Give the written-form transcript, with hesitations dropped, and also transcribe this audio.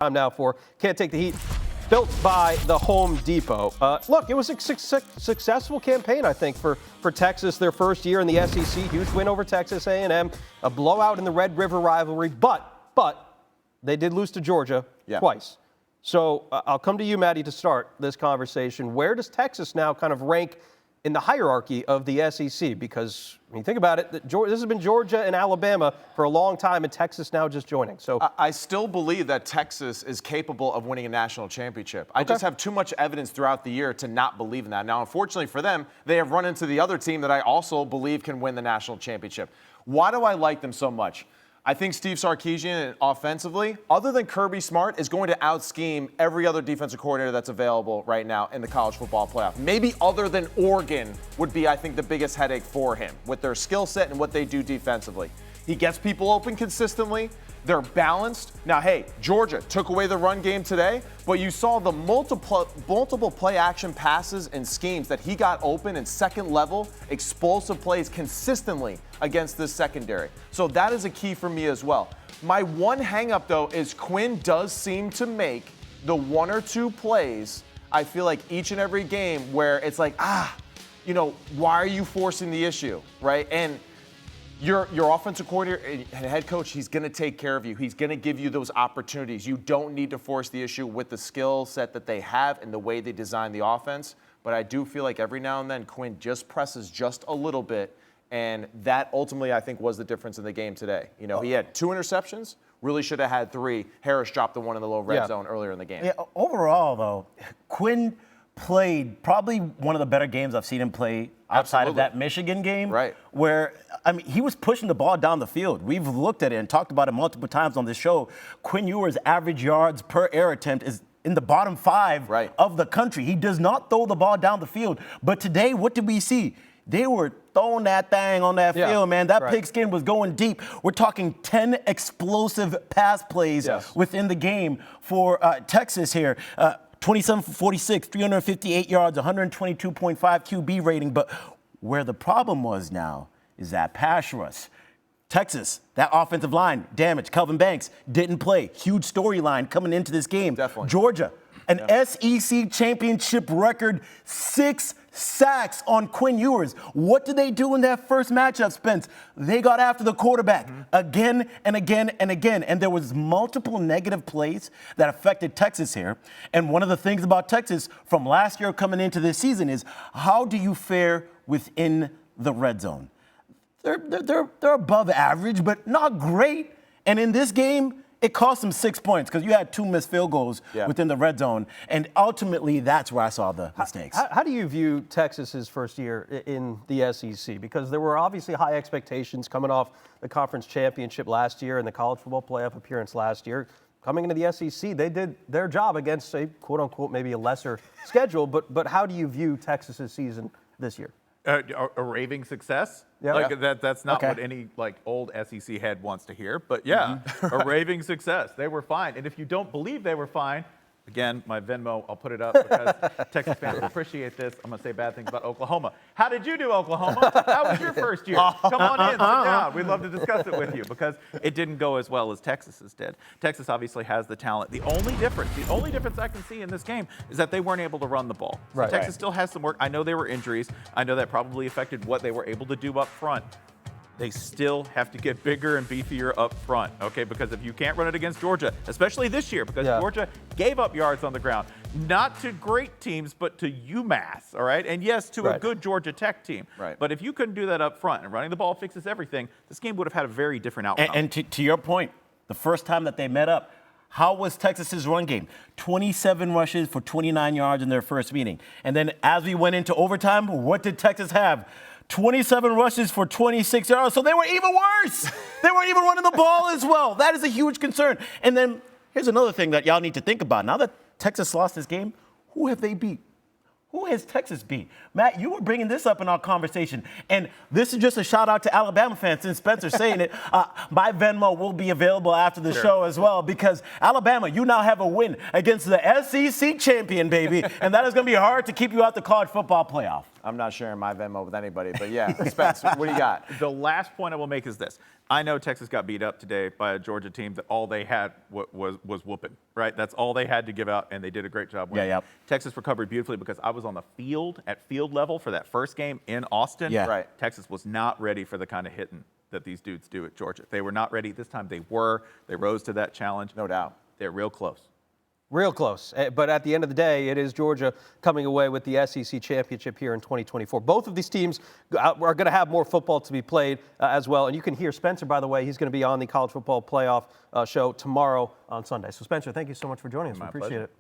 Time now for Can't Take the Heat, built by the Home Depot. Look, it was a successful campaign, I think, for Texas, their first year in the SEC. Huge win over Texas A&M, a blowout in the Red River rivalry, but they did lose to Georgia twice. So I'll come to you, Maddie, to start this conversation. Where does Texas now kind of rank in the hierarchy of the SEC? Because when you think about it, this has been Georgia and Alabama for a long time, and Texas now just joining. So I still believe that Texas is capable of winning a national championship. I just have too much evidence throughout the year to not believe in that. Now, unfortunately for them, they have run into the other team that I also believe can win the national championship. Why do I like them so much? I think Steve Sarkisian, offensively, other than Kirby Smart, is going to out-scheme every other defensive coordinator that's available right now in the college football playoff. Maybe other than Oregon would be, I think, the biggest headache for him with their skill set and what they do defensively. He gets people open consistently. They're balanced. Now, hey, Georgia took away the run game today, but you saw the multiple play action passes and schemes that he got open in second level, explosive plays consistently against this secondary. So that is a key for me as well. My one hang-up, though, is Quinn does seem to make the one or two plays, I feel like each and every game where it's like, why are you forcing the issue, right? And your offensive coordinator and head coach, he's going to take care of you. He's going to give you those opportunities. You don't need to force the issue with the skill set that they have and the way they design the offense. But I do feel like every now and then Quinn just presses just a little bit, and that ultimately I think was the difference in the game today. You know, he had 2 interceptions, really should have had 3. Harris dropped the one in the low red zone earlier in the game. Yeah, overall, though, Quinn played probably one of the better games I've seen him play outside of that Michigan game, where, I mean, he was pushing the ball down the field. We've looked at it and talked about it multiple times on this show. Quinn Ewers' average yards per air attempt is in the bottom 5 of the country. He does not throw the ball down the field. But today, what did we see? They were throwing that thing on that field, man. That pigskin was going deep. We're talking 10 explosive pass plays within the game for Texas here. 27 for 46, 358 yards, 122.5 QB rating. But where the problem was now is that pass rush. Texas, that offensive line, damaged. Kelvin Banks didn't play. Huge storyline coming into this game. Definitely. Georgia, an SEC championship record, 6 sacks on Quinn Ewers. What did they do in that first matchup, Spence? They got after the quarterback again and again and again. And there was multiple negative plays that affected Texas here. And one of the things about Texas from last year coming into this season is, how do you fare within the red zone? They're above average, but not great. And in this game, it cost them 6 points because you had 2 missed field goals within the red zone. And ultimately, that's where I saw the mistakes. How do you view Texas's first year in the SEC? Because there were obviously high expectations coming off the conference championship last year and the college football playoff appearance last year. Coming into the SEC, they did their job against a quote-unquote maybe a lesser schedule. But how do you view Texas's season this year? A raving success. That's not what any old SEC head wants to hear. But a raving success. They were fine. And if you don't believe they were fine, again, my Venmo, I'll put it up because Texas fans appreciate this. I'm going to say bad things about Oklahoma. How did you do, Oklahoma? How was your first year? Come on in, sit down. We'd love to discuss it with you because it didn't go as well as Texas's did. Texas obviously has the talent. The only difference I can see in this game is that they weren't able to run the ball. So Texas still has some work. I know there were injuries. I know that probably affected what they were able to do up front. They still have to get bigger and beefier up front, okay? Because if you can't run it against Georgia, especially this year, because Georgia gave up yards on the ground, not to great teams, but to UMass, all right? And yes, to a good Georgia Tech team. But if you couldn't do that up front and running the ball fixes everything, this game would have had a very different outcome. And to your point, the first time that they met up, how was Texas's run game? 27 rushes for 29 yards in their first meeting. And then as we went into overtime, what did Texas have? 27 rushes for 26 yards. So they were even worse. They weren't even running the ball as well. That is a huge concern. And then here's another thing that y'all need to think about. Now that Texas lost this game, who have they beat? Who has Texas beat? Matt, you were bringing this up in our conversation. And this is just a shout out to Alabama fans. Since Spencer's saying it, my Venmo will be available after the show as well, because Alabama, you now have a win against the SEC champion, baby. And that is going to be hard to keep you out the college football playoff. I'm not sharing my Venmo with anybody, but yeah. Spence, what do you got? The last point I will make is this. I know Texas got beat up today by a Georgia team that all they had was whooping, right? That's all they had to give out, and they did a great job winning. Yeah. Texas recovered beautifully because I was on the field at field level for that first game in Austin. Yeah. Right. Texas was not ready for the kind of hitting that these dudes do at Georgia. They were not ready. This time they were. They rose to that challenge. No doubt. They're real close. Real close. But at the end of the day, it is Georgia coming away with the SEC championship here in 2024. Both of these teams are going to have more football to be played as well. And you can hear Spencer, by the way, he's going to be on the College Football Playoff show tomorrow on Sunday. So, Spencer, thank you so much for joining us. We appreciate it.